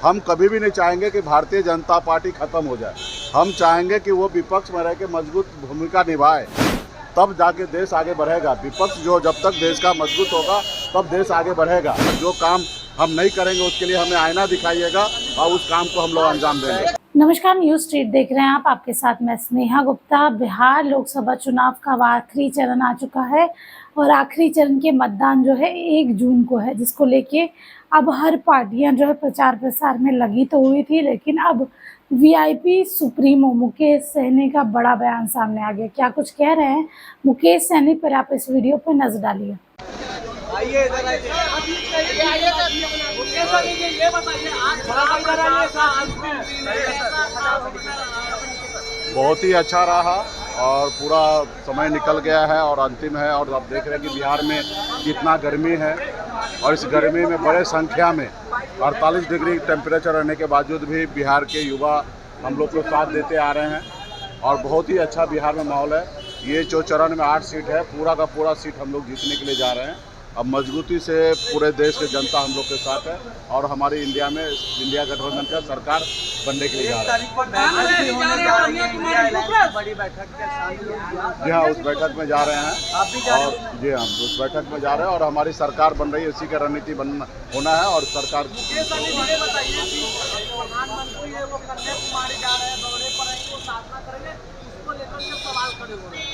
हम कभी भी नहीं चाहेंगे कि भारतीय जनता पार्टी खत्म हो जाए। हम चाहेंगे कि वो विपक्ष में रह के मजबूत भूमिका निभाए, तब जाके देश आगे बढ़ेगा। विपक्ष जो जब तक देश का मजबूत होगा तब देश आगे बढ़ेगा। जो काम हम नहीं करेंगे उसके लिए हमें आईना दिखाइएगा और उस काम को हम लोग अंजाम देंगे। नमस्कार, न्यूज स्ट्रीट देख रहे हैं आप। आपके साथ मैं स्नेहा गुप्ता। बिहार लोकसभा चुनाव का आखिरी चरण आ चुका है और आखिरी चरण के मतदान जो है 1 जून को है, जिसको लेके अब हर पार्टियां जो है प्रचार प्रसार में लगी तो हुई थी, लेकिन अब वीआईपी सुप्रीमो मुकेश सहनी का बड़ा बयान सामने आ गया। क्या कुछ कह रहे हैं मुकेश सहनी पर आप इस वीडियो पर नजर डालिए। आइए इधर आइए। ये बताइए बहुत ही अच्छा रहा और पूरा समय निकल गया है और अंतिम है। और आप देख रहे हैं कि बिहार में कितना गर्मी है और इस गर्मी में बड़े संख्या में 48 डिग्री टेम्परेचर रहने के बावजूद भी बिहार के युवा हम लोग को साथ देते आ रहे हैं और बहुत ही अच्छा बिहार में माहौल है। ये जो चरण में 8 सीट है, पूरा का पूरा सीट हम लोग जीतने के लिए जा रहे हैं। अब मजबूती से पूरे देश की जनता हम लोग के साथ है और हमारी इंडिया में इंडिया गठबंधन का सरकार बनने के लिए जा रहा है। बड़ी बैठक के जी हाँ, उस बैठक में जा रहे हैं और जी हाँ, उस बैठक में जा रहे हैं और हमारी सरकार बन रही है। इसी का रणनीति होना है और सरकार प्रधानमंत्री है वो कन्याकुमारी जा रहे हैं, दौरे पर आएंगे, वो साधना करेंगे, उसको लेकर के सवाल खड़े हो रहे हैं।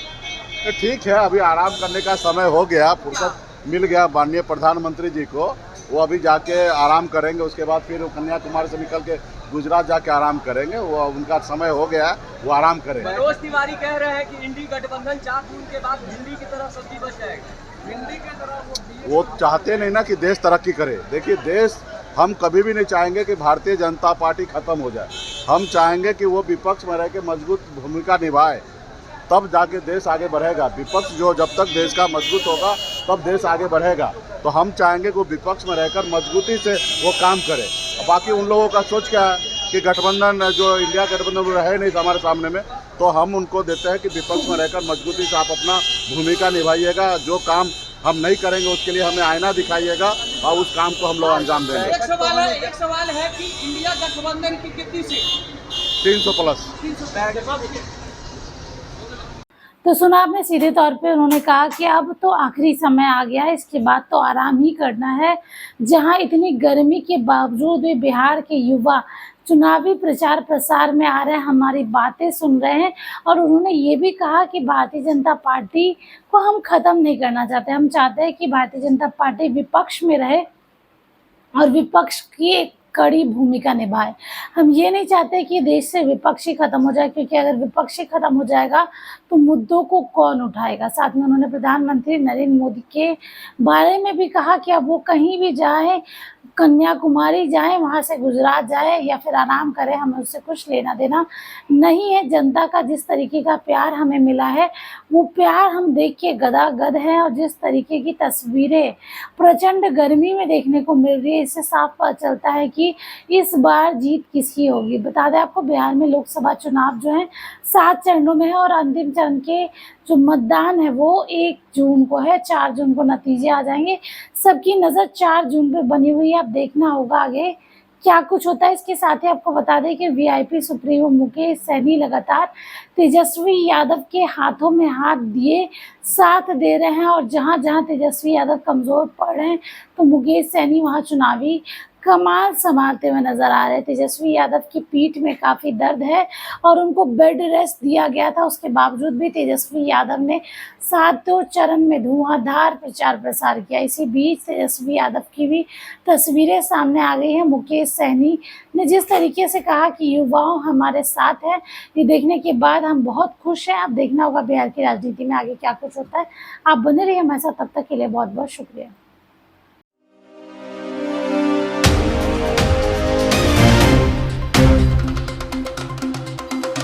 ठीक है, अभी आराम करने का समय हो गया, फुर्सत मिल गया माननीय प्रधानमंत्री जी को। वो अभी जाके आराम करेंगे, उसके बाद फिर वो कन्याकुमारी से निकल के गुजरात जाके आराम करेंगे। वो उनका समय हो गया, वो आराम करेंगे। मनोज तिवारी कह रहे हैं कि इंडी गठबंधन 4 जून के बाद भिंडी की तरह सब्जी बच जाएगी। भिंडी की तरह वो चाहते नहीं ना कि देश तरक्की करे। देखिए, देश हम कभी भी नहीं चाहेंगे कि भारतीय जनता पार्टी खत्म हो जाए। हम चाहेंगे कि वो विपक्ष में रह के मजबूत भूमिका निभाए, तब जाके देश आगे बढ़ेगा। विपक्ष जो जब तक देश का मजबूत होगा तब देश आगे बढ़ेगा। तो हम चाहेंगे कि वो विपक्ष में रहकर मजबूती से वो काम करे। बाकी उन लोगों का सोच क्या है कि गठबंधन जो इंडिया गठबंधन रहे नहीं हमारे सामने में, तो हम उनको देते हैं कि विपक्ष में रहकर मजबूती से आप अपना भूमिका निभाइएगा। जो काम हम नहीं करेंगे उसके लिए हमें आईना दिखाइएगा और उस काम को हम लोग अंजाम देंगे। एक सवाल है कि इंडिया गठबंधन की कितनी सीट? 300 प्लस। तो सुना आपने, सीधे तौर पे उन्होंने कहा कि अब तो आखिरी समय आ गया है, इसके बाद तो आराम ही करना है। जहां इतनी गर्मी के बावजूद भी बिहार के युवा चुनावी प्रचार प्रसार में आ रहे हैं, हमारी बातें सुन रहे हैं। और उन्होंने ये भी कहा कि भारतीय जनता पार्टी को हम ख़त्म नहीं करना चाहते। हम चाहते हैं कि भारतीय जनता पार्टी विपक्ष में रहे और विपक्ष की एक कड़ी भूमिका निभाए। हम ये नहीं चाहते कि देश से विपक्ष ही खत्म हो जाए, क्योंकि अगर विपक्ष ही खत्म हो जाएगा तो मुद्दों को कौन उठाएगा। साथ में उन्होंने प्रधानमंत्री नरेंद्र मोदी के बारे में भी कहा कि अब वो कहीं भी जाए, कन्याकुमारी जाए, वहाँ से गुजरात जाए या फिर आराम करे, हमें उससे कुछ लेना देना नहीं है। जनता का जिस तरीके का प्यार हमें मिला है वो प्यार हम देख के गदागद हैं। और जिस तरीके की तस्वीरें प्रचंड गर्मी में देखने को मिल रही है, इससे साफ पता चलता है कि इस बार जीत किसकी होगी। बता दें आपको, बिहार में लोकसभा चुनाव जो है 7 चरणों में है और अंतिम चरण के जो मतदान है वो 1 जून को है। 4 जून को नतीजे आ जाएंगे। सबकी नज़र 4 जून पे बनी हुई है। अब देखना होगा आगे क्या कुछ होता है। इसके साथ ही आपको बता दें कि वीआईपी सुप्रीमो मुकेश सहनी लगातार तेजस्वी यादव के हाथों में हाथ दिए साथ दे रहे हैं। और जहां जहां तेजस्वी यादव कमज़ोर पड़ रहे हैं तो मुकेश सहनी वहां चुनावी कमान संभालते हुए नजर आ रहे हैं। तेजस्वी यादव की पीठ में काफ़ी दर्द है और उनको बेड रेस्ट दिया गया था। उसके बावजूद भी तेजस्वी यादव ने 7 चरण में धुआंधार प्रचार प्रसार किया। इसी बीच तेजस्वी यादव की भी तस्वीरें सामने आ गई हैं। मुकेश सहनी ने जिस तरीके से कहा कि युवाओं हमारे साथ हैं, ये देखने के बाद हम बहुत खुश हैं। अब देखना होगा बिहार की राजनीति में आगे क्या कुछ होता है। आप बने रहिए हमारे साथ, तब तक के लिए बहुत बहुत शुक्रिया।